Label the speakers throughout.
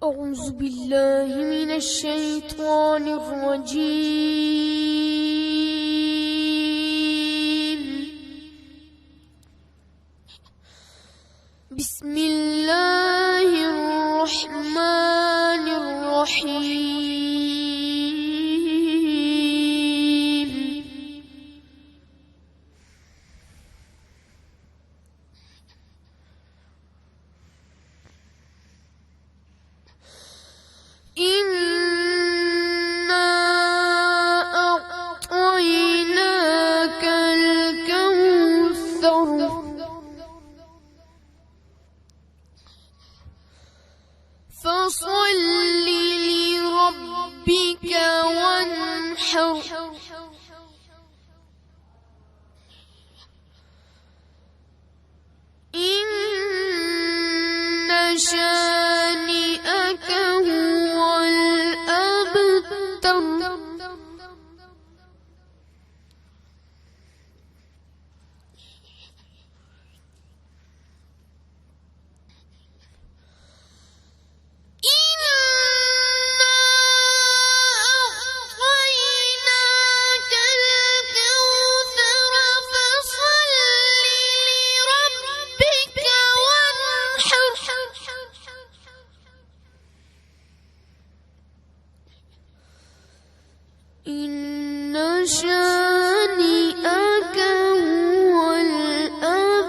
Speaker 1: أعوذ بالله من الشيطان الرجيم. بسم الله الرحمن الرحيم. إنا أعطيناك الكوثر فصل لربك وانحر إن شانئك هو الأبتر. إن شانئك هو الأبتر.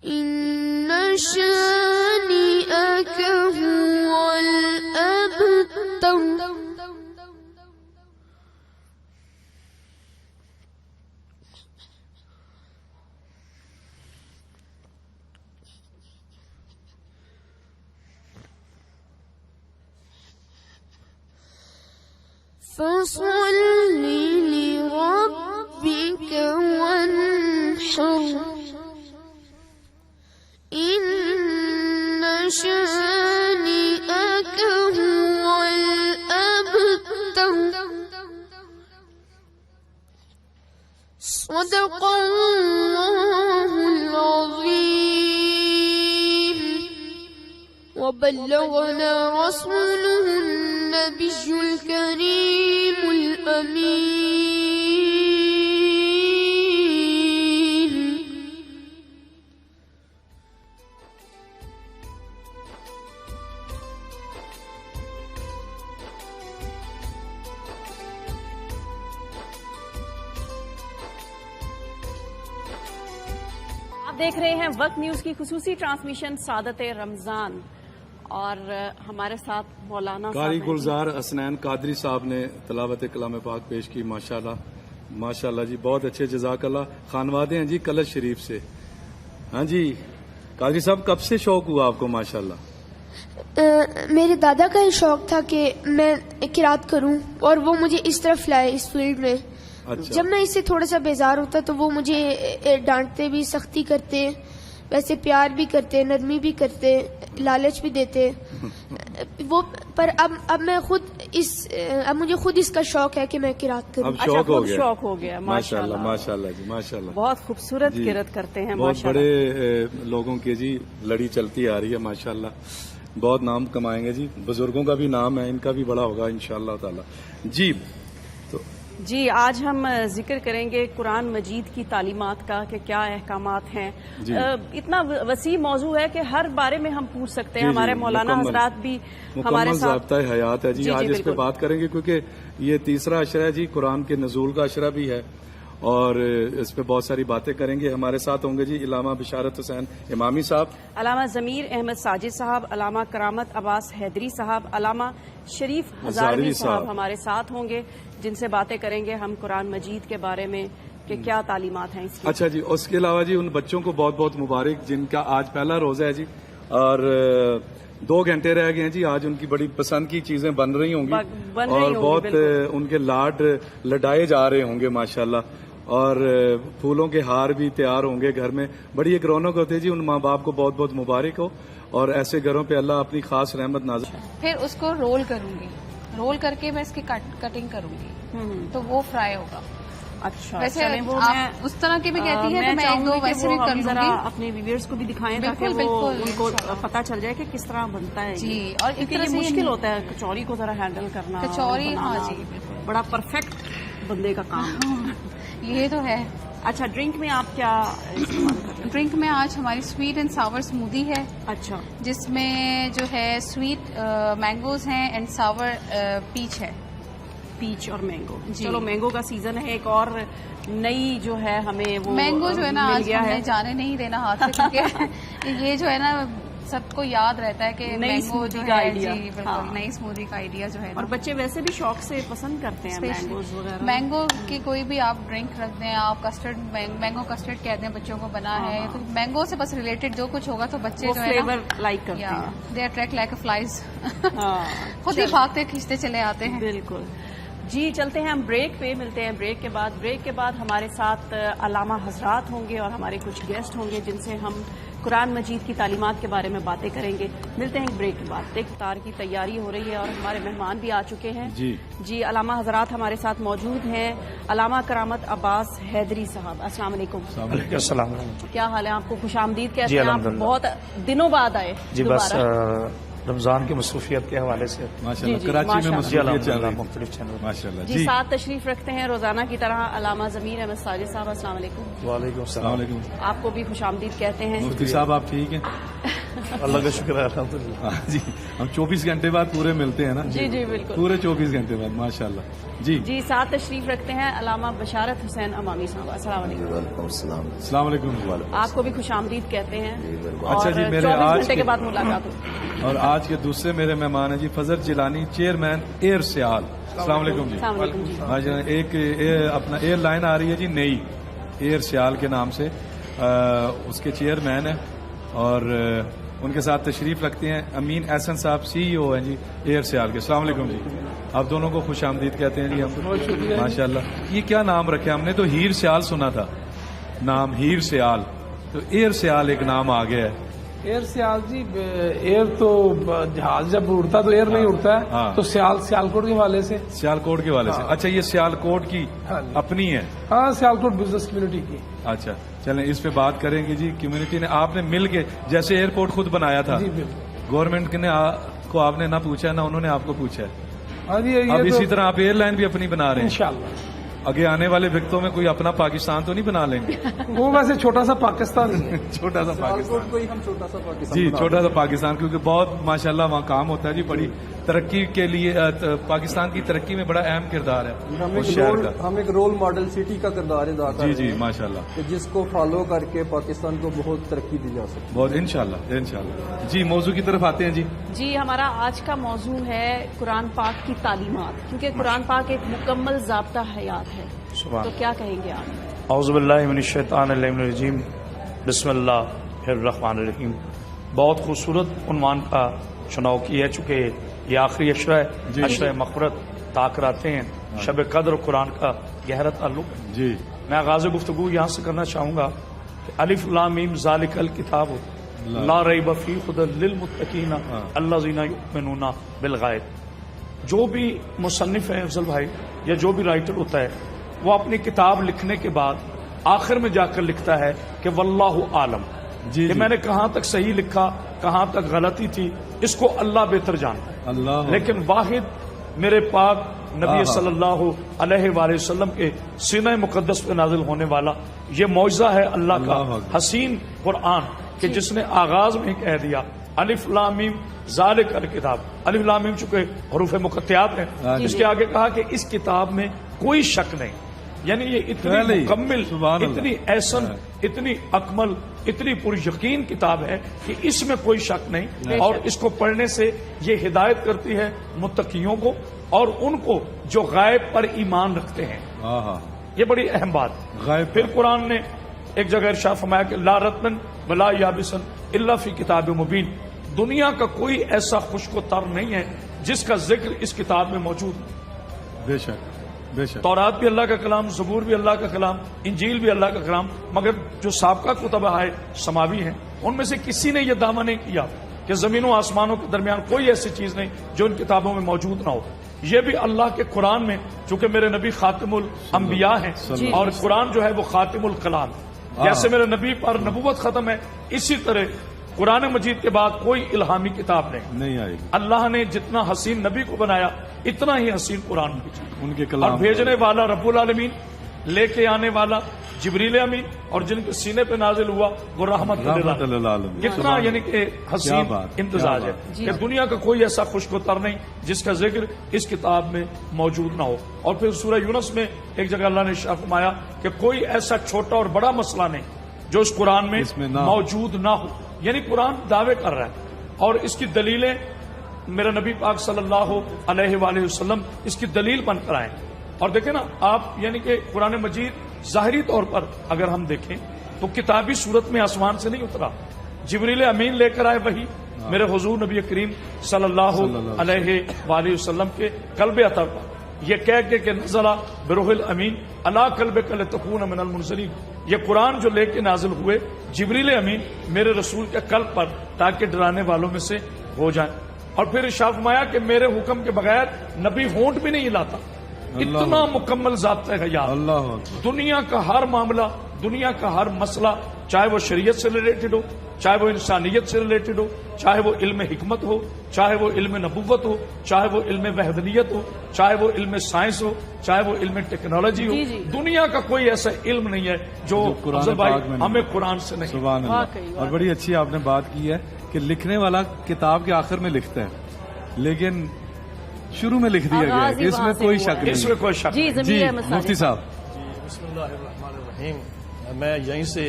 Speaker 1: إن شانئك هو الأبتر. فصل لربك وانحر إن شانئك هو الأبتر. صدق الله العظيم وبلغنا رسوله النبي الكريم الأمين.
Speaker 2: آپ دیکھ رہے ہیں وقت نیوز کی خصوصی ٹرانسمیشن سعادت رمضان اور ہمارے ساتھ مولانا
Speaker 3: قاری گلزار حسنین قادری صاحب نے تلاوت کلام پاک پیش کی. ماشاءاللہ ماشاءاللہ جی، بہت اچھے، جزاک اللہ. خانوادے ہیں جی کلش شریف سے. ہاں جی قادری صاحب، کب سے شوق ہوا آپ کو؟ ماشاءاللہ.
Speaker 1: میرے دادا کا یہ شوق تھا کہ میں قرات کروں اور وہ مجھے اس طرف لائے اس فیلڈ میں.
Speaker 3: اچھا.
Speaker 1: جب میں اس سے تھوڑا سا بیزار ہوتا تو وہ مجھے ڈانٹتے بھی، سختی کرتے، ویسے پیار بھی کرتے، نرمی بھی کرتے، لالچ بھی دیتے. وہ پر اب میں خود اب مجھے خود اس کا شوق ہے کہ میں قرات کروں.
Speaker 3: اب شوق ہو
Speaker 2: خود
Speaker 3: گیا.
Speaker 2: شوق ہو گیا.
Speaker 3: ماشاءاللہ ماشاءاللہ جی ماشاءاللہ.
Speaker 2: بہت خوبصورت
Speaker 3: جی.
Speaker 2: قرات کرتے ہیں
Speaker 3: بہت
Speaker 2: ماشاءاللہ.
Speaker 3: بڑے لوگوں کی جی لڑی چلتی آ رہی ہے ماشاءاللہ. بہت نام کمائیں گے جی. بزرگوں کا بھی نام ہے, ان کا بھی بڑا ہوگا انشاءاللہ تعالی. جی تو
Speaker 2: جی آج ہم ذکر کریں گے قرآن مجید کی تعلیمات کا کہ کیا احکامات ہیں.
Speaker 3: جی.
Speaker 2: اتنا وسیع موضوع ہے کہ ہر بارے میں ہم پوچھ سکتے ہیں.
Speaker 3: جی، جی،
Speaker 2: ہمارے مولانا
Speaker 3: مکمل-
Speaker 2: حضرات بھی ہمارے
Speaker 3: مکمل
Speaker 2: ساتھ.
Speaker 3: ضابطۂ حیات ہے جی.
Speaker 2: جی،
Speaker 3: آج اس پہ
Speaker 2: بالکل.
Speaker 3: بات کریں گے کیونکہ یہ تیسرا عشرہ ہے جی, قرآن کے نزول کا عشرہ بھی ہے, اور اس پہ بہت ساری باتیں کریں گے. ہمارے ساتھ ہوں گے جی علامہ بشارت حسین امامی صاحب,
Speaker 2: علامہ ضمیر احمد ساجد صاحب, علامہ کرامت عباس حیدری صاحب, علامہ شریف ہزاروی صاحب ہمارے ساتھ ہوں گے, جن سے باتیں کریں گے ہم قرآن مجید کے بارے میں کہ کیا تعلیمات ہیں اس کی.
Speaker 3: اچھا جی. اس کے علاوہ جی ان بچوں کو بہت بہت مبارک جن کا آج پہلا روزہ ہے جی, اور 2 گھنٹے رہ گئے ہیں جی. آج ان کی بڑی پسند کی چیزیں بن رہی ہوں گی,
Speaker 2: بن رہی
Speaker 3: اور
Speaker 2: ہوں گی,
Speaker 3: بہت
Speaker 2: بالکل.
Speaker 3: ان کے لاڈ لڈائے جا رہے ہوں گے ماشاءاللہ, اور پھولوں کے ہار بھی تیار ہوں گے گھر میں. بڑی ایک رونق ہوتی ہے جی. ان ماں باپ کو بہت بہت مبارک ہو, اور ایسے گھروں پہ اللہ اپنی خاص رحمت نازل.
Speaker 4: پھر اس کو رول کروں گی, رول کر کے میں اس کی کٹنگ کروں گی تو وہ فرائی ہوگا.
Speaker 2: اچھا,
Speaker 4: ویسے
Speaker 2: چلیں وہ
Speaker 4: آپ اس طرح کی بھی کہتی ہے تو میں
Speaker 2: چاہوں
Speaker 4: 1-2
Speaker 2: گی کہ
Speaker 4: ویسے
Speaker 2: وہ
Speaker 4: بھی کر
Speaker 2: ہم
Speaker 4: لوں
Speaker 2: ذرا
Speaker 4: گی.
Speaker 2: اپنے ویورز کو بھی دکھائیں تاکہ
Speaker 4: بالکل،
Speaker 2: وہ
Speaker 4: بالکل،
Speaker 2: ان کو
Speaker 4: انشاءاللہ.
Speaker 2: پتہ چل جائے کہ کس طرح بنتا ہے.
Speaker 4: جی, اور
Speaker 2: کیونکہ
Speaker 4: اس طرح
Speaker 2: یہ
Speaker 4: سے
Speaker 2: مشکل ہوتا ہے کچوری کو ذرا ہینڈل کرنا.
Speaker 4: کچوری,
Speaker 2: بنانا.
Speaker 4: ہاں جی بالکل,
Speaker 2: بڑا پرفیکٹ بندے کا کام.
Speaker 4: یہ تو ہے.
Speaker 2: اچھا, ڈرنک میں آپ کیا استعمال کرتے ہیں؟
Speaker 4: ڈرنک میں آج ہماری سویٹ اینڈ ساور اسمودی ہے,
Speaker 2: اچھا,
Speaker 4: جس میں جو ہے سویٹ مینگوز ہیں اینڈ ساور پیچ ہے.
Speaker 2: پیچ اور مینگو.
Speaker 4: جی.
Speaker 2: چلو مینگو کا سیزن ہے, ایک اور نئی جو ہے ہمیں وہ
Speaker 4: مینگو جو ہے نا
Speaker 2: مل
Speaker 4: آج
Speaker 2: گیا
Speaker 4: ہم
Speaker 2: ہے.
Speaker 4: نے جانے نہیں دینا ہاتھ سے, کیونکہ یہ جو ہے نا سب کو یاد رہتا ہے کہ
Speaker 2: نئی
Speaker 4: مینگو
Speaker 2: smoothie
Speaker 4: جو
Speaker 2: کا
Speaker 4: ہے.
Speaker 2: idea.
Speaker 4: جی بالکل,
Speaker 2: ہاں.
Speaker 4: نئی اسمودی کا آئیڈیا جو ہے
Speaker 2: اور بچے ویسے بھی شوق سے پسند کرتے ہیں مینگوز وغیرہ.
Speaker 4: مینگو کی کوئی بھی آپ ڈرنک رکھ دیں, آپ کسٹرڈ مینگو کسٹرڈ کہہ دیں بچوں کو بنا ہے, تو مینگو سے بس ریلیٹڈ جو کچھ ہوگا تو بچے
Speaker 2: وہ
Speaker 4: جو ہے
Speaker 2: فلیور لائک کرتے ہیں.
Speaker 4: دے اٹریکٹ لائک اے فلائز,
Speaker 2: ہاں,
Speaker 4: خود ہی بھاگتے کھینچتے چلے آتے ہیں.
Speaker 2: بالکل. جی چلتے ہیں ہم بریک پہ, ملتے ہیں بریک کے بعد ہمارے ساتھ علامہ حضرات ہوں گے اور ہمارے کچھ گیسٹ ہوں گے جن سے ہم قرآن مجید کی تعلیمات کے بارے میں باتیں کریں گے. ملتے ہیں بریک کے بعد. افطار کی تیاری ہو رہی ہے اور ہمارے مہمان بھی آ چکے ہیں. جی علامہ حضرات ہمارے ساتھ موجود ہیں. علامہ کرامت عباس حیدری صاحب, السلام علیکم.
Speaker 5: وعلیکم السلام.
Speaker 2: کیا حال ہے, آپ کو خوش آمدید کہتے
Speaker 5: جی
Speaker 2: ہیں. آپ
Speaker 5: الحمدللہ.
Speaker 2: بہت دنوں بعد آئے
Speaker 5: جی بس
Speaker 2: دوبارہ.
Speaker 5: رمضان کی مصروفیت کے حوالے سے
Speaker 3: ماشاءاللہ
Speaker 2: جی، جی،
Speaker 3: کراچی میں
Speaker 2: ماشاءاللہ.
Speaker 5: جی
Speaker 3: مصروفیت چل
Speaker 5: الحمدللہ
Speaker 3: رہی ہے
Speaker 5: مختلف چینل.
Speaker 3: ماشاءاللہ.
Speaker 2: جی ساتھ تشریف رکھتے ہیں روزانہ کی طرح علامہ ضمیر احمد ساجد صاحب, السلام علیکم.
Speaker 5: وعلیکم
Speaker 3: السلام
Speaker 5: السلام.
Speaker 3: علیکم.
Speaker 2: آپ کو بھی خوش آمدید کہتے ہیں.
Speaker 3: مفتی صاحب آپ ٹھیک ہیں؟
Speaker 5: اللہ کا شکر ہے الحمدللہ.
Speaker 3: ہاں جی, ہم 24 گھنٹے بعد پورے ملتے ہیں نا.
Speaker 2: جی جی بالکل.
Speaker 3: پورے 24 گھنٹے بعد ماشاءاللہ. جی
Speaker 2: جی ساتھ تشریف رکھتے ہیں علامہ بشارت حسین امامی صاحب, السلام علیکم.
Speaker 3: السلام علیکم.
Speaker 2: آپ کو بھی خوش آمدید کہتے ہیں.
Speaker 3: اچھا جی, میرے
Speaker 2: 24
Speaker 3: آج
Speaker 2: گھنٹے کے
Speaker 3: کے
Speaker 2: بعد ملاقات ہوئی.
Speaker 3: اور آج کے دوسرے میرے مہمان ہیں جی فضل جیلانی, چیئرمین ایئر سیال. السلام علیکم جی.
Speaker 2: السلام علیکم جی.
Speaker 3: ماشاءاللہ. ایک اپنا ایئر لائن آ رہی ہے جی نئی, ایئر سیال کے نام سے, اس کے چیئرمین ہیں, اور ان کے ساتھ تشریف رکھتے ہیں امین احسن صاحب, CEO ہیں جی ایئر سیال کے. السلام علیکم جی. آپ دونوں کو خوش آمدید کہتے ہیں جی ہم. ماشاءاللہ. یہ کیا نام رکھے ہم نے؟ تو ہیر سیال سنا تھا نام, ہیر سیال, تو ایئر سیال ایک نام آ گیا ہے.
Speaker 6: ایئر سیال جی, ایئر تو جہاز جب اڑتا تو ایئر نہیں اڑتا ہے,
Speaker 3: ہاں.
Speaker 6: تو سیالکوٹ کے حوالے سے.
Speaker 3: سیالکوٹ کے والے سے. اچھا, یہ سیالکوٹ کی
Speaker 6: ہاں جی.
Speaker 3: اپنی ہے.
Speaker 6: ہاں, سیالکوٹ بزنس کمیونٹی کی.
Speaker 3: اچھا چلیں اس پہ بات کریں گے جی. کمیونٹی نے, آپ نے مل کے, جیسے ایئرپورٹ خود بنایا تھا,
Speaker 6: جی بالکل.
Speaker 3: گورنمنٹ نے کو آپ نے نہ پوچھا نہ انہوں نے آپ کو پوچھا ہے.
Speaker 6: ہاں جی,
Speaker 3: اب
Speaker 6: یہ
Speaker 3: اسی طرح آپ ایئر لائن بھی اپنی بنا رہے ہیں.
Speaker 6: انشاءاللہ
Speaker 3: آگے آنے والے وقتوں میں کوئی اپنا پاکستان تو نہیں بنا لیں گے؟
Speaker 6: وہ ویسے چھوٹا سا پاکستان ہے.
Speaker 3: چھوٹا سا پاکستان جی, چھوٹا سا پاکستان, کیونکہ بہت ماشاءاللہ وہاں کام ہوتا ہے جی. بڑی ترقی کے لیے پاکستان کی ترقی میں بڑا اہم کردار ہے اس شہر کا.
Speaker 7: ہم ایک رول ماڈل سٹی کا کردار ادا کر
Speaker 3: جی
Speaker 7: رہے
Speaker 3: جی
Speaker 7: ہیں
Speaker 3: ماشاءاللہ.
Speaker 7: کہ جس کو فالو کر کے پاکستان کو بہت ترقی دی جا سکتی.
Speaker 3: بہت انشاءاللہ. جی موضوع کی طرف آتے ہیں جی.
Speaker 2: جی ہمارا آج کا موضوع ہے قرآن پاک کی تعلیمات, کیونکہ قرآن پاک ایک مکمل ضابطہ حیات ہے. تو کیا کہیں گے آپ؟
Speaker 5: اعوذ باللہ من الشیطان الرجیم, بسم اللہ الرحمن الرحیم. بہت خوبصورت عنوان کا چناؤ کیا, چونکہ یہ آخری عشرہ ہے, عشرہ مغفرت تاک راتے ہیں. شب قدر قرآن کا گہرا تعلق ہے.
Speaker 3: جی
Speaker 5: میں آغاز گفتگو یہاں سے کرنا چاہوں گا کہ الف لام میم ذالک الکتاب لا ریب فی ھدی للمتقین الذین یؤمنون بالغیب. جو بھی مصنف ہے افضل بھائی یا جو بھی رائٹر ہوتا ہے وہ اپنی کتاب لکھنے کے بعد آخر میں جا کر لکھتا ہے کہ واللہ عالم.
Speaker 3: جی
Speaker 5: کہ میں نے کہاں تک صحیح لکھا کہاں تک غلطی تھی اس کو اللہ بہتر جانتا ہے.
Speaker 3: اللہ
Speaker 5: لیکن واحد میرے پاک نبی صلی اللہ علیہ وآلہ وسلم کے سینہ مقدس پہ نازل ہونے والا یہ معجزہ ہے اللہ کا حسین قرآن کہ جس نے آغاز میں کہہ دیا الف لام میم ذالک الکتاب. الف لام میم چونکہ حروف مقطعات ہیں اس کے آگے کہا کہ اس کتاب میں کوئی شک نہیں. یعنی یہ اتنی مکمل اتنی احسن اتنی اکمل اتنی پر یقین کتاب ہے کہ اس میں کوئی شک نہیں. اور اس کو پڑھنے سے یہ ہدایت کرتی ہے متقیوں کو اور ان کو جو غائب پر ایمان رکھتے ہیں. یہ بڑی اہم بات.
Speaker 3: غائب
Speaker 5: پھر قرآن نے ایک جگہ ارشاد فرمایا کہ لا رتن ولا یابسن الا فی کتاب مبین. دنیا کا کوئی ایسا خشک و تر نہیں ہے جس کا ذکر اس کتاب میں موجود ہے.
Speaker 3: بے شک بے شک.
Speaker 5: تورات بھی اللہ کا کلام، زبور بھی اللہ کا کلام، انجیل بھی اللہ کا کلام. مگر جو سابقہ کتب ہے سماوی ہیں ان میں سے کسی نے یہ دعویٰ نہیں کیا کہ زمین و آسمانوں کے درمیان کوئی ایسی چیز نہیں جو ان کتابوں میں موجود نہ ہو. یہ بھی اللہ کے قرآن میں چونکہ میرے نبی خاتم الانبیاء ہیں اور قرآن جو ہے وہ خاتم الکلام. جیسے میرے نبی پر نبوت ختم ہے اسی طرح قرآن مجید کے بعد کوئی الہامی کتاب نہیں
Speaker 3: آئے گی.
Speaker 5: اللہ نے جتنا حسین نبی کو بنایا اتنا ہی حسین قرآن بھیجا.
Speaker 3: ان کے کلام
Speaker 5: اور بھیجنے والا رب العالمین، لے کے آنے والا جبریل امین، اور جن کے سینے پہ نازل ہوا وہ رحمت للعالمین. کتنا یعنی کہ حسین امتزاج ہے کہ دنیا کا کوئی ایسا خشک و تر نہیں جس کا ذکر اس کتاب میں موجود نہ ہو. اور پھر سورہ یونس میں ایک جگہ اللہ نے ارشاد فرمایا کہ کوئی ایسا چھوٹا اور بڑا مسئلہ نہیں جو اس قرآن میں موجود نہ ہو. یعنی قرآن دعوے کر رہا ہے اور اس کی دلیلیں میرا نبی پاک صلی اللہ علیہ وآلہ وسلم اس کی دلیل بن کر آئے. اور دیکھیں نا آپ یعنی کہ قرآن مجید ظاہری طور پر اگر ہم دیکھیں تو کتابی صورت میں آسمان سے نہیں اترا. جبریل امین لے کر آئے وہی میرے حضور نبی کریم صلی اللہ علیہ وآلہ وسلم کے قلب اطہر پر یہ کہہ کے کہ نزلہ بروح الامین علی قلبک لتکون من المنذرین. یہ قرآن جو لے کے نازل ہوئے جبریل امین میرے رسول کے قلب پر تاکہ ڈرانے والوں میں سے ہو جائیں. اور پھر ارشاد فرمایا کہ میرے حکم کے بغیر نبی ہونٹ بھی نہیں ہلاتا. اتنا مکمل ضابطہ ہے یار. دنیا کا ہر معاملہ دنیا کا ہر مسئلہ چاہے وہ شریعت سے ریلیٹڈ ہو، چاہے وہ انسانیت سے ریلیٹڈ ہو، چاہے وہ علم حکمت ہو، چاہے وہ علم نبوت ہو، چاہے وہ علم وحدانیت ہو، چاہے وہ علم سائنس ہو، چاہے وہ علم ٹیکنالوجی ہو. دنیا کا کوئی ایسا علم نہیں ہے جو ہمیں قرآن سے نہیں.
Speaker 3: سبحان اللہ. اور بڑی اچھی آپ نے بات کی ہے کہ لکھنے والا کتاب کے آخر میں لکھتا ہے لیکن شروع میں لکھ دیا گیا ہے. اس میں کوئی شک نہیں.
Speaker 5: اس میں کوئی شک نہیں.
Speaker 3: جی مفتی صاحب.
Speaker 8: بسم اللہ الرحمن الرحیم. میں یہیں سے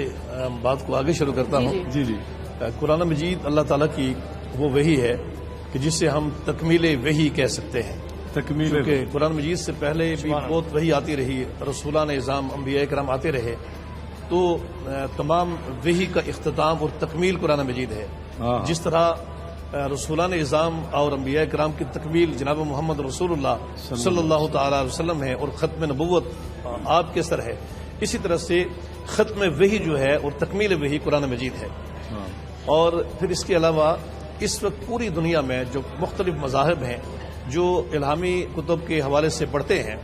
Speaker 8: بات کو آگے شروع کرتا ہوں.
Speaker 3: جی جی.
Speaker 8: قرآن مجید اللہ تعالیٰ کی وہ وحی ہے کہ جسے ہم تکمیل وحی کہہ سکتے ہیں.
Speaker 3: تکمیل
Speaker 8: کہ قرآن مجید سے پہلے بھی بہت وحی آتی رہی، رسولان اعظام انبیاء کرام آتے رہے، تو تمام وحی کا اختتام اور تکمیل قرآن مجید ہے. جس طرح رسولان اعظام اور انبیاء کرام کی تکمیل جناب محمد رسول اللہ صلی اللہ تعالی علیہ وسلم ہے اور ختم نبوت آپ کے سر ہے، اسی طرح سے ختم وحی جو ہے اور تکمیل وحی قرآن مجید ہے. اور پھر اس کے علاوہ اس وقت پوری دنیا میں جو مختلف مذاہب ہیں جو الہامی کتب کے حوالے سے پڑھتے ہیں،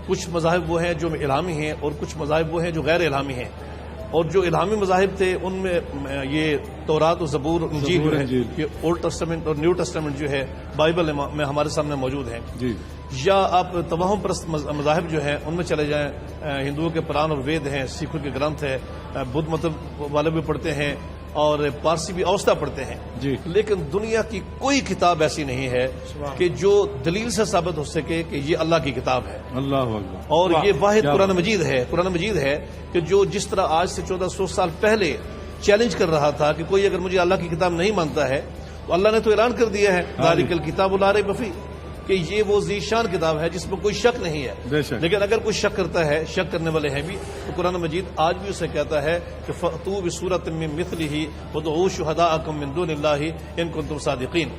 Speaker 8: کچھ مذاہب وہ ہیں جو الہامی ہیں اور کچھ مذاہب وہ ہیں جو غیر الہامی ہیں. اور جو الہامی مذاہب تھے ان میں یہ تورات و زبور انجیل، یہ اولڈ ٹیسٹمنٹ اور نیو ٹیسٹمنٹ جو ہے بائبل میں ہمارے سامنے موجود ہیں.
Speaker 3: جی.
Speaker 8: یا آپ توہم پرست مذاہب جو ہیں ان میں چلے جائیں، ہندوؤں کے پران اور وید ہیں، سکھوں کے گرنتھ ہے، بدھ مذہب والے بھی پڑھتے ہیں اور پارسی بھی اوسطا پڑھتے ہیں.
Speaker 3: جی.
Speaker 8: لیکن دنیا کی کوئی کتاب ایسی نہیں ہے کہ جو دلیل سے ثابت ہو سکے کہ یہ اللہ کی کتاب ہے.
Speaker 3: اللہ اکبر.
Speaker 8: اور یہ واحد قرآن مجید ہے. قرآن مجید ہے کہ جو جس طرح آج سے 1400 سال پہلے چیلنج کر رہا تھا کہ کوئی اگر مجھے اللہ کی کتاب نہیں مانتا ہے تو اللہ نے تو اعلان کر دیا ہے ذالک الکتاب لا ریب فیہ کہ یہ وہ ذیشان کتاب ہے جس میں کوئی شک نہیں ہے. لیکن اگر کوئی شک کرتا ہے، شک کرنے والے ہیں بھی، تو قرآن مجید آج بھی اسے کہتا ہے کہ فأتوا بسورۃ من مثلہ وادعوا شہداءکم من دون اللہ ان کنتم صادقین،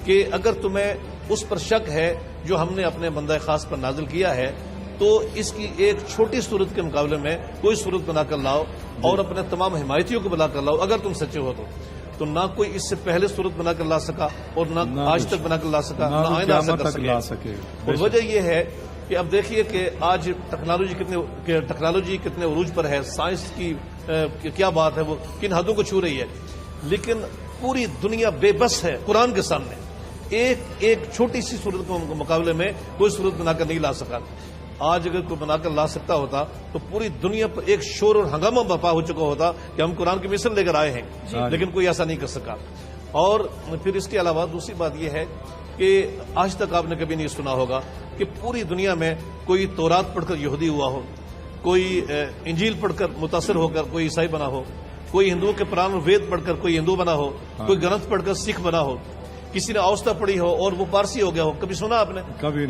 Speaker 8: کہ اگر تمہیں اس پر شک ہے جو ہم نے اپنے بندہ خاص پر نازل کیا ہے تو اس کی ایک چھوٹی صورت کے مقابلے میں کوئی صورت بنا کر لاؤ اور اپنے تمام حمایتیوں کو بلا کر لاؤ اگر تم سچے ہو تو. تو نہ کوئی اس سے پہلے صورت بنا کر لا سکا اور نہ آج تک بنا کر لا سکا، نہ آئندہ لا سکے۔ اور وجہ یہ ہے کہ اب دیکھیے کہ آج ٹیکنالوجی کتنے عروج پر ہے، سائنس کی کیا بات ہے، وہ کن حدوں کو چھو رہی ہے، لیکن پوری دنیا بے بس ہے قرآن کے سامنے۔ ایک چھوٹی سی صورت کے مقابلے میں کوئی صورت بنا کر نہیں لا سکا۔ آج اگر کوئی بنا کر لا سکتا ہوتا تو پوری دنیا پر ایک شور اور ہنگامہ برپا ہو چکا ہوتا کہ ہم قرآن کی مثل لے کر آئے ہیں، لیکن کوئی ایسا نہیں کر سکا۔ اور پھر اس کے علاوہ دوسری بات یہ ہے کہ آج تک آپ نے کبھی نہیں سنا ہوگا کہ پوری دنیا میں کوئی تورات پڑھ کر یہودی ہوا ہو، کوئی انجیل پڑھ کر متاثر ہو کر کوئی عیسائی بنا ہو، کوئی ہندوؤں کے پران وید پڑھ کر کوئی ہندو بنا ہو، کوئی گرنتھ پڑھ کر سکھ بنا ہو، کسی نے اوستا پڑھی ہو اور وہ پارسی ہو گیا ہو، کبھی سنا آپ نے؟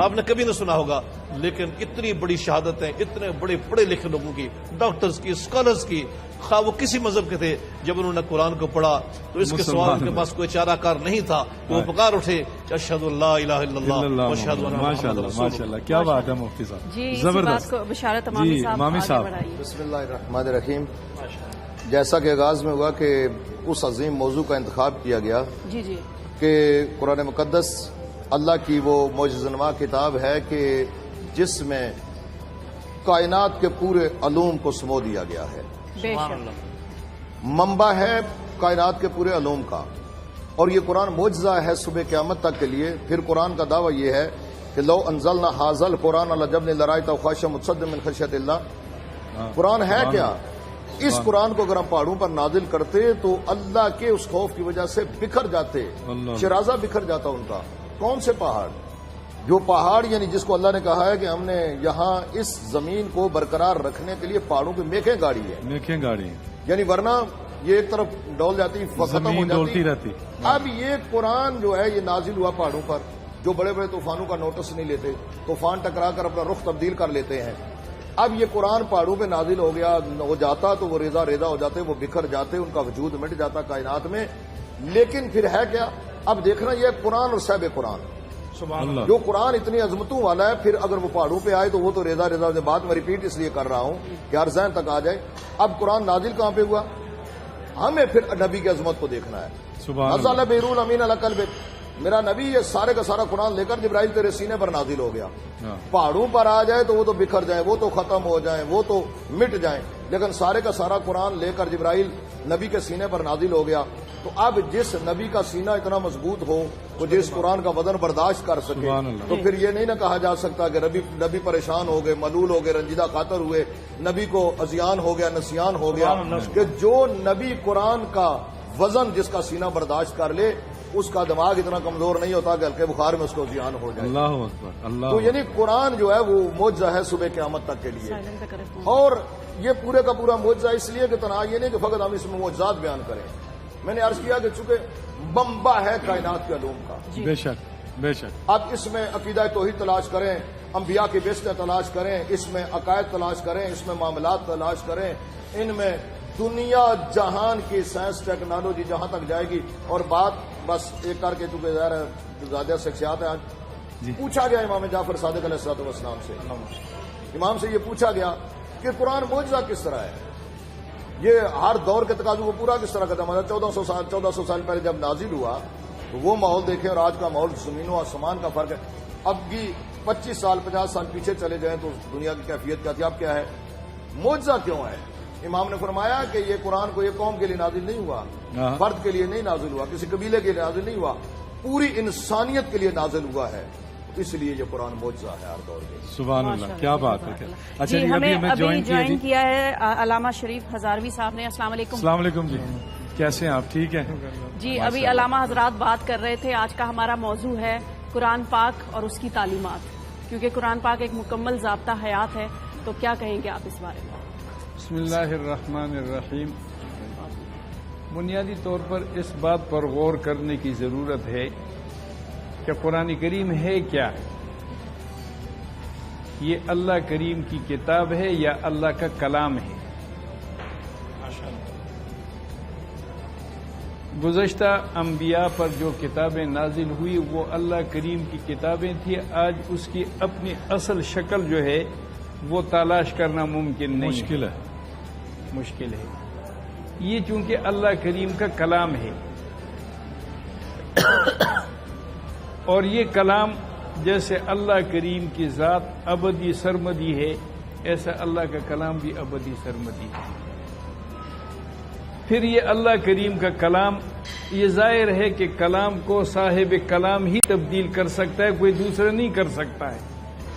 Speaker 8: آپ نے کبھی نہ سنا ہوگا۔ لیکن اتنی بڑی شہادتیں اتنے بڑے پڑھے لکھے لوگوں کی، ڈاکٹرز کی، اسکالرز کی، خواہ وہ کسی مذہب کے تھے، جب انہوں نے قرآن کو پڑھا تو اس کے سوال ان کے پاس کوئی چارہ کار نہیں تھا کہ وہ پکار اٹھے کہ اشہد اللہ الہ الا اللہ واشہد ان محمد رسول اللہ۔
Speaker 3: ماشاءاللہ، کیا بات ہے مفتی صاحب،
Speaker 2: جی اسی بات کو بشارت امامی صاحب بڑھائیے۔
Speaker 9: بسم اللہ الرحمن الرحیم۔ جیسا کہ آغاز میں ہوا کہ اس عظیم موضوع کا انتخاب کیا گیا
Speaker 2: جی جی
Speaker 9: کہ قرآن مقدس اللہ کی وہ معجزہ کتاب ہے کہ جس میں کائنات کے پورے علوم کو سمو دیا گیا ہے،
Speaker 2: بے شک
Speaker 9: منبع ہے کائنات کے پورے علوم کا، اور یہ قرآن معجزہ ہے صبح قیامت تک کے لیے۔ پھر قرآن کا دعویٰ یہ ہے کہ لو انزلنا ھذا القرآن علی جبل لرأیتہ خاشعا متصدعا من خشیۃ اللہ۔ قرآن ہے کیا؟ اس قرآن کو اگر ہم پہاڑوں پر نازل کرتے تو اللہ کے اس خوف کی وجہ سے بکھر جاتے، شرازہ بکھر جاتا ان کا۔ کون سے پہاڑ؟ جو پہاڑ یعنی جس کو اللہ نے کہا ہے کہ ہم نے یہاں اس زمین کو برقرار رکھنے کے لیے پہاڑوں کی میخیں گاڑی ہے،
Speaker 3: میخیں گاڑی،
Speaker 9: یعنی ورنہ یہ ایک طرف ڈول جاتی ختم ہو جاتی
Speaker 3: رہتی۔
Speaker 9: اب یہ قرآن جو ہے یہ نازل ہوا پہاڑوں پر، جو بڑے بڑے طوفانوں کا نوٹس نہیں لیتے، طوفان ٹکرا کر اپنا رخ تبدیل کر لیتے ہیں۔ اب یہ قرآن پہاڑوں پہ نازل ہو گیا، ہو جاتا تو وہ ریزہ ریزہ ہو جاتے، وہ بکھر جاتے، ان کا وجود مٹ جاتا کائنات میں۔ لیکن پھر ہے کیا؟ اب دیکھنا یہ قرآن اور صاحب قرآن، جو قرآن اتنی عظمتوں والا ہے، پھر اگر وہ پہاڑوں پہ آئے تو وہ تو ریزہ ریزہ بعد میں ریپیٹ اس لیے کر رہا ہوں کہ ہر ذہن تک آ جائے۔ اب قرآن نازل کہاں پہ ہوا؟ ہمیں پھر نبی کی عظمت کو دیکھنا ہے۔ نزل بہ الروح الامین علی قلبک، میرا نبی یہ سارے کا سارا قرآن لے کر جبرائیل تیرے سینے پر نازل ہو گیا۔ پہاڑوں پر آ جائے تو وہ تو بکھر جائیں، وہ تو ختم ہو جائیں، وہ تو مٹ جائیں، لیکن سارے کا سارا قرآن لے کر جبرائیل نبی کے سینے پر نازل ہو گیا۔ تو اب جس نبی کا سینہ اتنا مضبوط ہو، وہ جس قرآن کا وزن برداشت کر سکے، تو پھر یہ نہیں نہ کہا جا سکتا کہ نبی پریشان ہو گئے، ملول ہو گئے، رنجیدہ خاطر ہوئے، نبی کو اذیان ہو گیا، نسیان ہو گیا، کہ جو نبی قرآن کا وزن جس کا سینہ برداشت کر لے، اس کا دماغ اتنا کمزور نہیں ہوتا کہ ہلکے بخار میں اس کو زیان ہو جائے۔
Speaker 3: اللہ اکبر، اللہ۔
Speaker 9: تو یعنی قرآن جو ہے وہ معجزہ ہے صبح قیامت تک کے لیے، اور یہ پورے کا پورا معجزہ اس لیے کہ تنہا یہ نہیں کہ فقط ہم اس میں معجزات بیان کریں۔ میں نے عرض کیا کہ چونکہ منبع ہے کائنات کے علوم کا،
Speaker 3: بے شک بے شک۔
Speaker 9: اب اس میں عقیدہ توحید تلاش کریں، انبیاء کی بیسٹیں تلاش کریں، اس میں عقائد تلاش کریں، اس میں معاملات تلاش کریں، ان میں دنیا جہان کی سائنس ٹیکنالوجی جہاں تک جائے گی۔ اور بات بس ایک کر کے چونکہ ظاہر ہے زیادہ شخصیات ہیں، آج پوچھا گیا امام جعفر صادق علیہ الصلوۃ والسلام سے، امام سے یہ پوچھا گیا کہ قرآن معجزہ کس طرح ہے، یہ ہر دور کے تقاضوں کو پورا کس طرح کرتا ہے۔ 1400 سال پہلے جب نازل ہوا تو وہ ماحول دیکھیں اور آج کا ماحول زمین و آسمان کا فرق ہے۔ اب بھی 25 سال 50 سال پیچھے چلے جائیں تو دنیا کی کیفیت کیا تھی، اب کیا ہے؟ معجزہ کیوں ہے؟ امام نے فرمایا کہ یہ قرآن کو یہ قوم کے لیے نازل نہیں ہوا، فرد کے لیے نہیں نازل ہوا، کسی قبیلے کے لیے نازل نہیں ہوا، پوری انسانیت کے لیے نازل ہوا ہے، اس لیے یہ قرآن معجزہ ہے ہر دور کے۔
Speaker 3: سبحان اللہ، کیا بات ہے۔
Speaker 2: اچھا جی، ہمیں ابھی جوائن کیا ہے علامہ شریف ہزاروی صاحب نے۔ السلام علیکم۔
Speaker 3: السلام علیکم جی، کیسے ہیں آپ؟ ٹھیک ہیں
Speaker 2: جی۔ ابھی علامہ حضرات بات کر رہے تھے، آج کا ہمارا موضوع ہے قرآن پاک اور اس کی تعلیمات، کیونکہ قرآن پاک ایک مکمل ضابطہ حیات ہے، تو کیا کہیں گے آپ اس بارے میں؟
Speaker 6: بسم اللہ الرحمن الرحیم۔ بنیادی طور پر اس بات پر غور کرنے کی ضرورت ہے کہ قرآن کریم ہے کیا؟ یہ اللہ کریم کی کتاب ہے یا اللہ کا کلام ہے؟ گزشتہ انبیاء پر جو کتابیں نازل ہوئی وہ اللہ کریم کی کتابیں تھیں، آج اس کی اپنی اصل شکل جو ہے وہ تلاش کرنا ممکن نہیں، مشکل ہے۔ یہ چونکہ اللہ کریم کا کلام ہے، اور یہ کلام جیسے اللہ کریم کی ذات ابدی سرمدی ہے، ایسا اللہ کا کلام بھی ابدی سرمدی ہے۔ پھر یہ اللہ کریم کا کلام، یہ ظاہر ہے کہ کلام کو صاحب کلام ہی تبدیل کر سکتا ہے، کوئی دوسرا نہیں کر سکتا ہے۔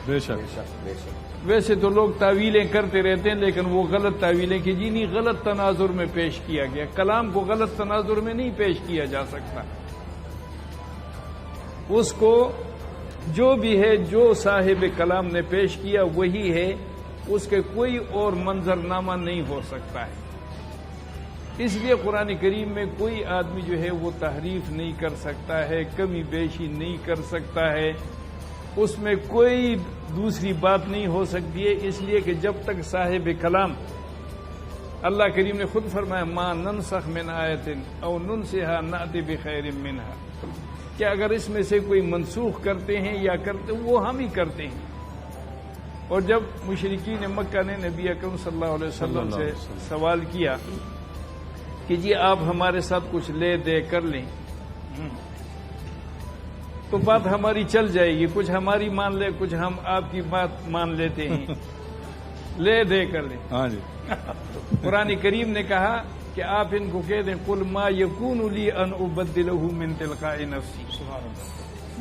Speaker 3: بے شک بے شک۔
Speaker 6: ویسے تو لوگ تعویلیں کرتے رہتے ہیں، لیکن وہ غلط تعویلیں کہ جی نہیں، غلط تناظر میں پیش کیا گیا۔ کلام کو غلط تناظر میں نہیں پیش کیا جا سکتا، اس کو جو بھی ہے، جو صاحب کلام نے پیش کیا وہی ہے، اس کے کوئی اور منظر نامہ نہیں ہو سکتا ہے۔ اس لیے قرآن کریم میں کوئی آدمی جو ہے وہ تحریف نہیں کر سکتا ہے، کمی بیشی نہیں کر سکتا ہے، اس میں کوئی دوسری بات نہیں ہو سکتی ہے، اس لیے کہ جب تک صاحب کلام، اللہ کریم نے خود فرمایا ما ننسخ من آیت او ننسها نأتی بخیر منها، کہ اگر اس میں سے کوئی منسوخ کرتے ہیں یا کرتے، وہ ہم ہی کرتے ہیں۔ اور جب مشرکین مکہ نے نبی اکرم صلی اللہ علیہ وسلم سے سوال کیا کہ جی آپ ہمارے ساتھ کچھ لے دے کر لیں تو بات ہماری چل جائے گی، کچھ ہماری مان لے، کچھ ہم آپ کی بات مان لیتے ہیں، لے دے کر لیں۔
Speaker 3: ہاں جی،
Speaker 6: قرآن کریم نے کہا کہ آپ ان کو کہہ دیں قل ما یکون لی ان ابدلہ من تلقاء نفسی،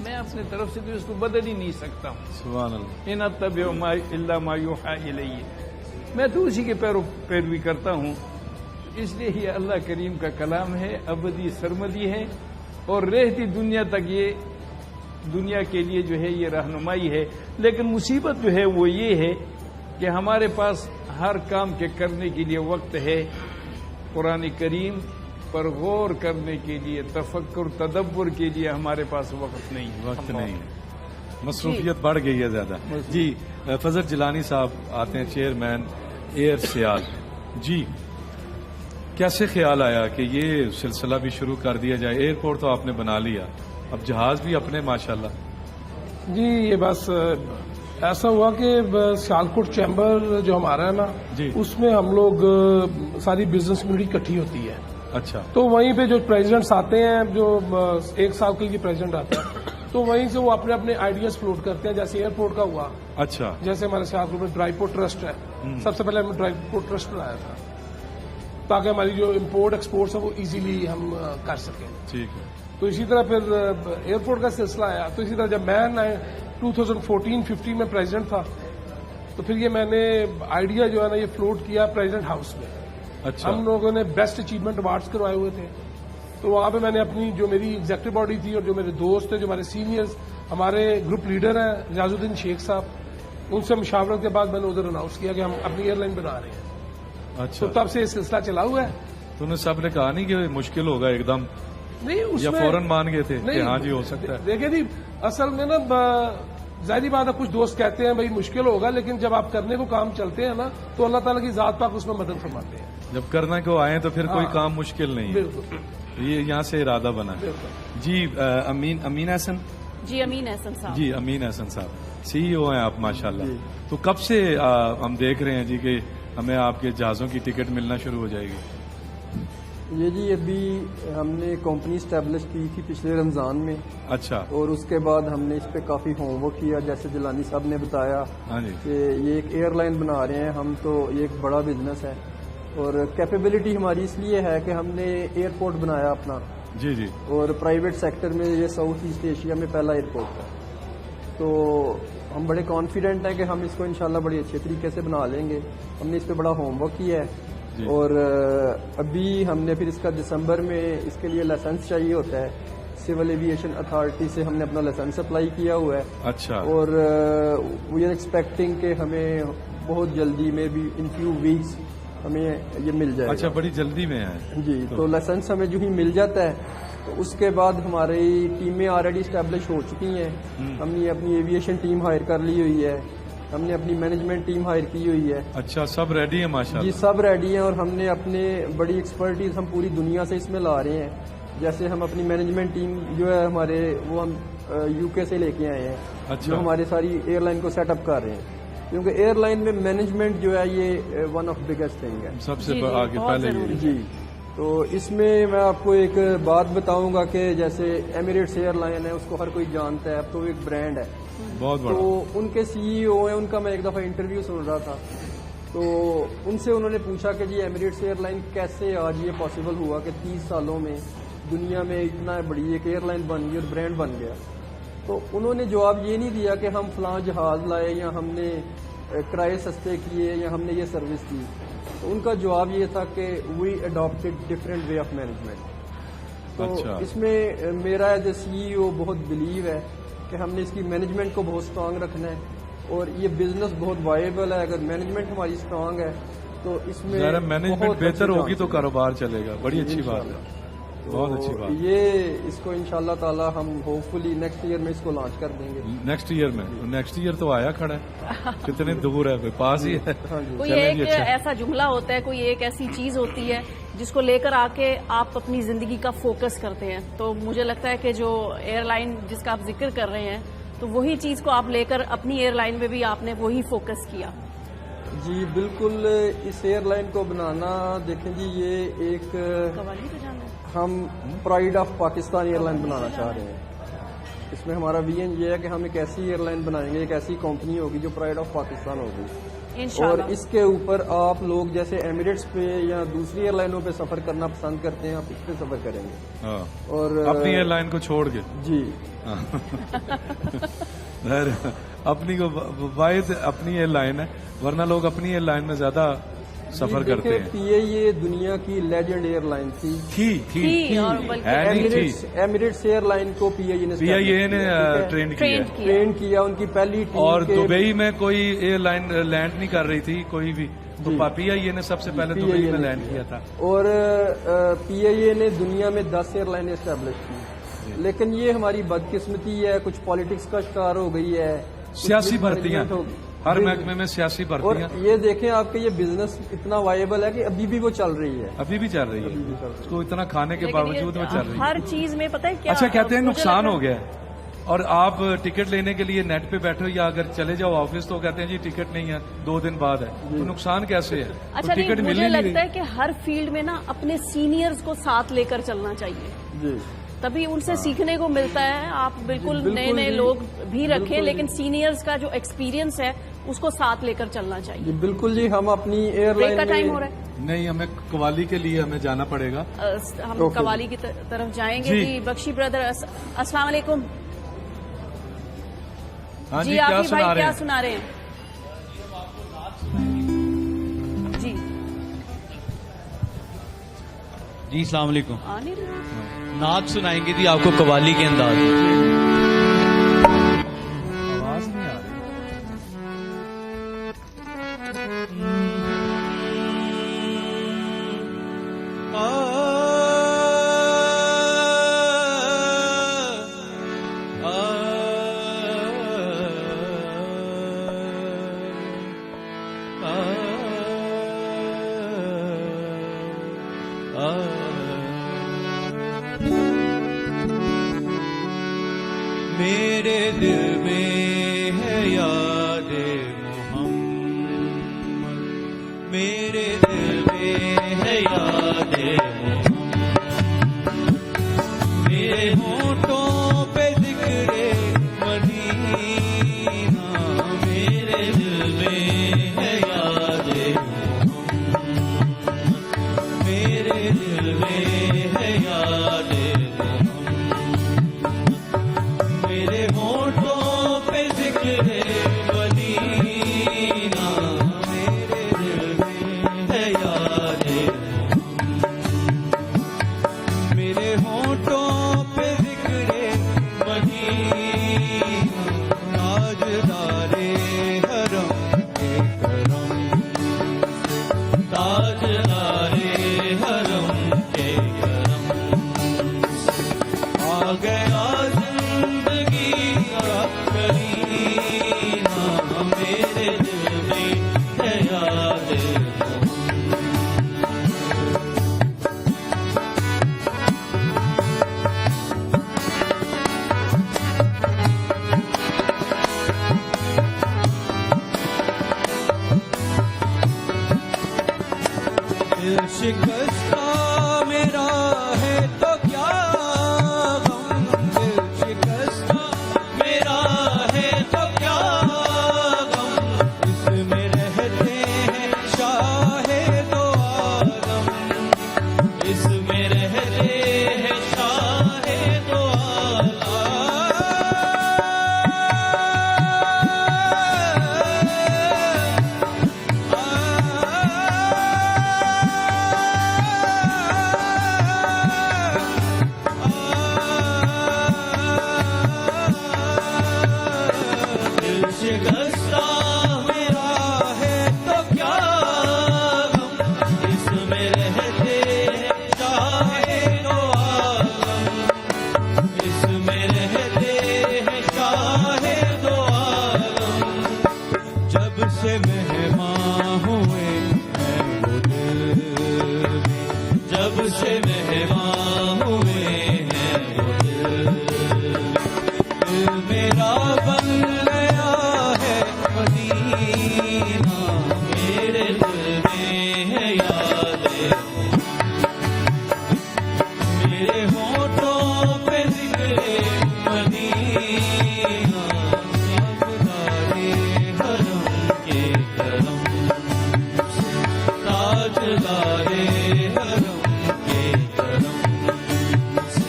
Speaker 6: میں اپنے طرف سے تو اس کو بدل ہی نہیں سکتا ہوں،
Speaker 3: سبحان اللہ،
Speaker 6: ان اتبع الا ما یوحی الی، میں تو اسی کے پیروی کرتا ہوں۔ اس لیے یہ اللہ کریم کا کلام ہے، ابدی سرمدی ہے، اور رہتی دنیا تک یہ دنیا کے لیے جو ہے یہ رہنمائی ہے۔ لیکن مصیبت جو ہے وہ یہ ہے کہ ہمارے پاس ہر کام کے کرنے کے لیے وقت ہے، قرآن کریم پر غور کرنے کے لیے، تفکر تدبر کے لیے ہمارے پاس وقت نہیں ہے،
Speaker 3: وقت نہیں ہے، مصروفیت بڑھ گئی ہے زیادہ۔ جی فضل جیلانی صاحب آتے ہیں، چیئرمین ایئر سیال۔ جی کیسے خیال آیا کہ یہ سلسلہ بھی شروع کر دیا جائے؟ ایئرپورٹ تو آپ نے بنا لیا، اب جہاز بھی اپنے ماشاءاللہ۔
Speaker 10: جی یہ بس ایسا ہوا کہ سیالکوٹ چیمبر جو ہمارا ہے نا،
Speaker 3: جی،
Speaker 10: اس میں ہم لوگ ساری بزنس کمیونٹی اکٹھی ہوتی ہے۔
Speaker 3: اچھا،
Speaker 10: تو وہیں پہ جو پریزیڈنٹس آتے ہیں، جو 1 سال کے لیے پریزیڈنٹ آتا ہے، تو وہیں سے وہ اپنے اپنے آئیڈیاز فلوٹ کرتے ہیں۔ جیسے ایئرپورٹ کا ہوا،
Speaker 3: اچھا،
Speaker 10: جیسے ہمارے سیالکوٹ میں ڈرائی پورٹ ٹرسٹ ہے، سب سے پہلے ہم نے ڈرائی پورٹ ٹرسٹ بنایا تھا تاکہ ہماری جو امپورٹ ایکسپورٹس ہے وہ ایزیلی ہم کر سکیں۔
Speaker 3: ٹھیک ہے،
Speaker 10: تو اسی طرح پھر ایئرپورٹ کا سلسلہ آیا۔ تو اسی طرح جب میں 2014-15 میں پریزیڈنٹ تھا، تو پھر یہ میں نے آئیڈیا جو ہے نا یہ فلوٹ کیا پریزیڈنٹ ہاؤس میں۔
Speaker 3: اچھا،
Speaker 10: ہم لوگوں نے بیسٹ اچیومنٹ ایوارڈز کروائے ہوئے تھے، تو وہاں پہ میں نے اپنی جو میری ایگزیکٹو باڈی تھی اور جو میرے دوست تھے، جو ہمارے سینئرز، ہمارے گروپ لیڈر ہیں ریاض الدین شیخ صاحب، ان سے مشاورت کے بعد میں نے ادھر اناؤنس کیا کہ ہم اپنی ایئر لائن بنا رہے ہیں۔
Speaker 3: اچھا،
Speaker 10: تو تب سے یہ سلسلہ چلا ہوا ہے۔
Speaker 3: تو انہیں سب نے کہا نہیں کہ مشکل ہوگا ایک دم،
Speaker 10: نہیں اس
Speaker 3: یا
Speaker 10: میں
Speaker 3: فوراً مان گئے تھے کہ ہاں جی ہو سکتا ہے؟
Speaker 10: دیکھیں جی، اصل میں نا ظاہری بات ہے، کچھ دوست کہتے ہیں بھائی مشکل ہوگا، لیکن جب آپ کرنے کو کام چلتے ہیں نا تو اللہ تعالیٰ کی ذات پاک اس میں مدد فرماتے ہیں۔
Speaker 3: جب کرنا کو آئے تو پھر کوئی کام مشکل نہیں ہے،
Speaker 10: بالکل،
Speaker 3: یہ یہاں سے ارادہ بنا ہے۔ جی امین احسن،
Speaker 2: جی امین احسن صاحب،
Speaker 3: جی امین احسن صاحب CEO ہیں آپ ماشاءاللہ، تو کب سے ہم دیکھ رہے ہیں جی کہ ہمیں آپ کے جہازوں کی ٹکٹ ملنا شروع ہو جائے گی؟
Speaker 7: یہ جی ابھی ہم نے کمپنی اسٹیبلش کی تھی پچھلے رمضان میں،
Speaker 3: اچھا،
Speaker 7: اور اس کے بعد ہم نے اس پہ کافی ہوم ورک کیا، جیسے جیلانی صاحب نے بتایا
Speaker 3: ہاں جی،
Speaker 7: کہ یہ ایک ایئر لائن بنا رہے ہیں ہم، تو یہ ایک بڑا بزنس ہے، اور کیپیبلٹی ہماری اس لیے ہے کہ ہم نے ایئرپورٹ بنایا اپنا،
Speaker 3: جی جی،
Speaker 7: اور پرائیویٹ سیکٹر میں یہ ساؤتھ ایسٹ ایشیا میں پہلا ایئرپورٹ ہے، تو ہم بڑے کانفیڈنٹ ہیں کہ ہم اس کو انشاءاللہ بڑے اچھے طریقے سے بنا لیں گے۔ ہم نے اس پہ بڑا ہوم ورک کیا ہے، اور ابھی ہم نے پھر اس کا دسمبر میں اس کے لیے لائسنس چاہیے ہوتا ہے، سول ایویشن اتھارٹی سے ہم نے اپنا لائسنس اپلائی کیا ہوا ہے،
Speaker 3: اچھا،
Speaker 7: اور وی آر ایکسپیکٹنگ کہ ہمیں بہت جلدی میں بھی ان فیو ویکس ہمیں یہ مل جائے گا۔
Speaker 3: اچھا، بڑی جلدی میں ہے
Speaker 7: جی، تو لائسنس ہمیں جو ہی مل جاتا ہے تو اس کے بعد ہماری ٹیمیں آلریڈی اسٹیبلش ہو چکی ہیں، ہم نے اپنی ایویشن ٹیم ہائر کر لی ہوئی ہے، ہم نے اپنی مینجمنٹ ٹیم ہائر کی ہوئی ہے۔
Speaker 3: اچھا، سب ریڈی ہیں ماشاءاللہ؟
Speaker 7: جی سب ریڈی ہیں، اور ہم نے اپنے بڑی ایکسپرٹیز ہم پوری دنیا سے اس میں لا رہے ہیں۔ جیسے ہم اپنی مینجمنٹ ٹیم جو ہے ہمارے وہ ہم UK سے لے کے آئے ہیں،
Speaker 3: اچھا،
Speaker 7: جو ہمارے ساری ایئر لائن کو سیٹ اپ کر رہے ہیں، کیونکہ ایئر لائن میں مینجمنٹ جو ہے یہ ون آف بگیسٹ تھنگ ہے،
Speaker 3: سب سے آگے پہلے یہ۔
Speaker 7: جی تو اس میں میں آپ کو ایک بات بتاؤں گا کہ جیسے ایمریٹس ایئر لائن ہے، اس کو ہر کوئی جانتا ہے، اب تو ایک برانڈ ہے
Speaker 3: بہت بڑا.
Speaker 7: تو ان کے CEO ہیں، ان کا میں ایک دفعہ انٹرویو سن رہا تھا، تو ان سے انہوں نے پوچھا کہ جی ایمریٹس ایئر لائن کیسے آج یہ پاسبل ہوا کہ 30 سالوں میں دنیا میں اتنا بڑی ایک ایئر لائن بن گئی اور برانڈ بن گیا. تو انہوں نے جواب یہ نہیں دیا کہ ہم فلاں جہاز لائے یا ہم نے کرائے سستے کیے یا ہم نے یہ سروس کی. تو ان کا جواب یہ تھا کہ we adapted different way of management. تو اس میں میرا ایز اے CEO بہت بلیو ہے کہ ہم نے اس کی مینجمنٹ کو بہت اسٹرانگ رکھنا ہے اور یہ بزنس بہت وائبل ہے. اگر مینجمنٹ ہماری اسٹرانگ ہے تو اس میں
Speaker 3: مینجمنٹ بہتر ہوگی تو کاروبار چلے گا. بڑی اچھی بات ہے، بہت اچھی بات.
Speaker 7: یہ اس کو انشاءاللہ تعالی ہم ہوپ فلی نیکسٹ ایئر میں اس کو لانچ کر دیں گے.
Speaker 3: نیکسٹ ایئر میں؟ نیکسٹ ایئر تو آیا کھڑا ہے، کتنے دور ہے، پاس ہی ہے.
Speaker 2: کوئی ایک ایسا جملہ ہوتا ہے، کوئی ایک ایسی چیز ہوتی ہے جس کو لے کر آ کے آپ اپنی زندگی کا فوکس کرتے ہیں. تو مجھے لگتا ہے کہ جو ایئر لائن جس کا آپ ذکر کر رہے ہیں تو وہی چیز کو آپ لے کر اپنی ایئر لائن میں بھی آپ نے وہی فوکس کیا.
Speaker 7: جی بالکل. اس ایئر لائن کو بنانا دیکھیں جی یہ ایک ہم pride of Pakistan airline بنانا چاہ رہے ہیں. اس میں ہمارا ویژن یہ ہے کہ ہم ایک ایسی ایئر لائن بنائیں گے، ایک ایسی کمپنی ہوگی جو پرائڈ آف پاکستان ہوگی. اور اس کے اوپر آپ لوگ جیسے ایمریٹس پہ یا دوسری ایئر لائنوں پہ سفر کرنا پسند کرتے ہیں، آپ اس پہ سفر کریں گے اور
Speaker 3: اپنی ایئر لائن کو چھوڑ کے.
Speaker 7: جی
Speaker 3: اپنی کو واحد اپنی ایئر لائن ہے، ورنہ لوگ اپنی ایئر لائن میں زیادہ سفر کرتے ہیں.
Speaker 7: PIA دنیا کی لیجنڈ ایئر لائن تھی. ایمریٹس ایئر لائن کو PIA نے ٹرین کیا. ان کی پہلی ٹیم
Speaker 3: اور دبئی میں کوئی ایئر لائن لینڈ نہیں کر رہی تھی کوئی بھی، تو PIA نے سب سے پہلے دبئی میں لینڈ کیا تھا.
Speaker 7: اور PIA نے دنیا میں 10 ایئر لائن اسٹیبلش کی. لیکن یہ ہماری بدقسمتی ہے، کچھ پالیٹکس کا شکار ہو گئی ہے،
Speaker 3: سیاسی بھرتیاں ہر محکمے میں سیاسی بھرتیاں.
Speaker 7: اور یہ دیکھیں آپ کے یہ بزنس اتنا وائبل ہے کہ ابھی بھی وہ چل رہی ہے،
Speaker 3: ابھی بھی چل رہی ہے. اس کو اتنا کھانے کے باوجود وہ چل رہی ہے.
Speaker 2: ہر چیز میں پتہ ہے کیا
Speaker 3: اچھا کہتے ہیں نقصان ہو گیا اور آپ ٹکٹ لینے کے لیے نیٹ پہ بیٹھو یا اگر چلے جاؤ آفس تو کہتے ہیں جی ٹکٹ نہیں ہے 2 دن بعد ہے. تو نقصان کیسے ہے؟
Speaker 2: اچھا
Speaker 3: ٹکٹ
Speaker 2: مجھے لگتا ہے کہ ہر فیلڈ میں نا اپنے سینئرز کو ساتھ لے کر چلنا چاہیے، تبھی ان سے سیکھنے کو ملتا ہے. آپ بالکل نئے لوگ بھی رکھیں لیکن سینئرز کا جو ایکسپیرینس ہے اس کو ساتھ لے کر چلنا چاہیے.
Speaker 7: بالکل جی. ہم اپنی ایئر لائن
Speaker 2: کا ٹائم ہو رہا ہے.
Speaker 3: نہیں، ہمیں قوالی کے لیے ہمیں جانا پڑے گا.
Speaker 2: ہم قوالی کی طرف جائیں گے. جی بخشی بردر السلام علیکم. جی آپ بھائی کیا سنا رہے ہیں؟ جی
Speaker 11: جی السلام علیکم. نعت سنائیں گے جی آپ کو قوالی کے انداز میں.
Speaker 3: آواز نہیں آ رہی.
Speaker 11: میرے دل میں ہے یاد محمد، میرے دل میں ہے یاد محمد، میرے ہونٹوں پہ ذکر مدینہ، میرے دل میں ہے یاد محمد، میرے دل میں ہے یاد میرے ہونٹوں پہ ذکر مدینہ، میرے دل میں ہے یاد میرے ہونٹوں پہ ذکر مدینہ، تاجدار حرم کے کرم، تاجدار حرم کے کرم، آ گیا میرے دل میں ہے یاد دل شکستہ شکستہ میرا ہے تو کیا غم، اس میں رہتے ہیں شاہ دو عالم، اس میں رہتے ہیں شاہ دو عالم، جب سے مہمان ہوئے ہیں وہ دل میں، جب سے مہمان ہوئے ہیں وہ دل میرا بن گیا ہے مدینہ، میرے دل میں ہے یادیں، میرے ہونٹوں پہ ذکر مدینہ، تاجدارے حرم کے کرم سے، تاجدارے حرم کے کرم سے،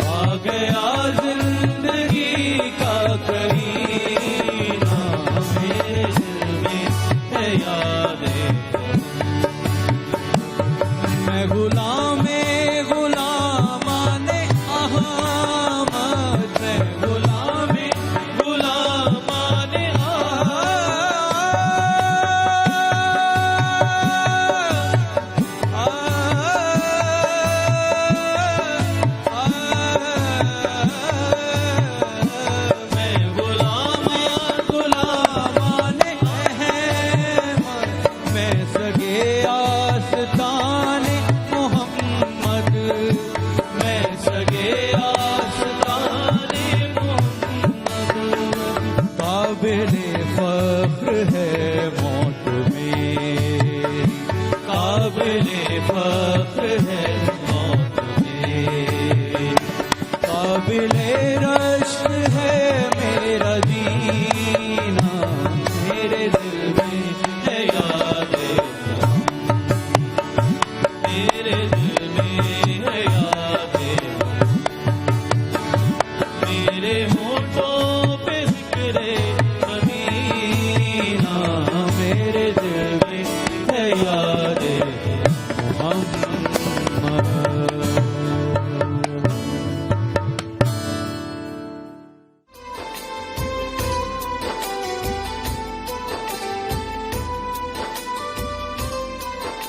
Speaker 11: آ گیا زندگی کا کرینہ، میرے دل میں ہے یادیں، میں غلام غلامان احمد، میں غلام غلامان میں غلام غلامان احمد، میں سگے آستان محمد، میں سگے آستان محمد، قابل فخر ہے موت میری، قابل فخر ہے